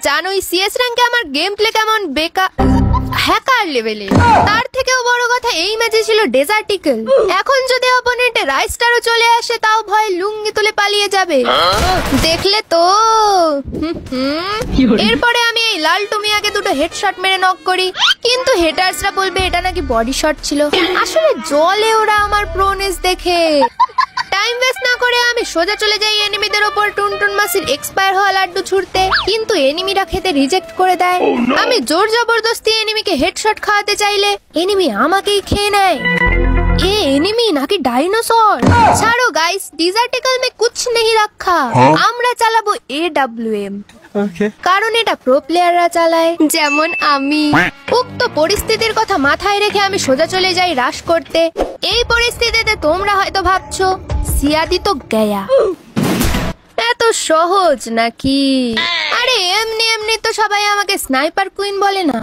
জানোই সিএস র্যাঙ্কে আমার গেম প্লে কেমন বেকার, হ্যাকার লেভেলে। তার থেকেও বড় কথা এই ম্যাচে ছিল ডেজার্টিকল। এখন যদি অপোনেন্টে রাইস্টারও চলে আসে তাও ভয় লুঙ্গি তুলে পালিয়ে যাবে, দেখলে তো। এরপরে আমি এই লাল টুমিয়াকে দুটো হেডশট মেরে নক করি, কিন্তু হেটার্সরা বলবে এটা নাকি বডি শট ছিল। আসলে জলে ওরা আমার প্রোনেস দেখে। টাইম ওয়েস্ট না করে আমি সোজা চলে যাই এনিমিদের ওপর টুনটুন মাসির এক্সপায়ার হওয়া লাড্ডু ছুঁড়তে, কিন্তু এনিমিরা খেতে রিজেক্ট করে দেয়। আমি জোর জবরদস্তি এনিমিকে হেডশট খাওয়াতে চাইলে এনিমি আমাকেই খেয়ে নেয়। এ এনিমি নাকি ডাইনোসর? ছাড়ো গাইস, ডিজার্টিকল মে কুছ নেই রাখা। আমরা চালাবো AWM, কারণ এটা প্রো প্লেয়াররা চালায়, যেমন আমি। উক্ত পরিস্থিতির কথা মাথায় রেখে আমি সোজা চলে যাই রাশ করতে। এই পরিস্থিতিতে তোমরা হয়তো ভাবছো সিয়াদি তো গয়া, এত সহজ নাকি? আরে এমনি এমনি তো সবাই আমাকে স্নাইপার কুইন বলে না।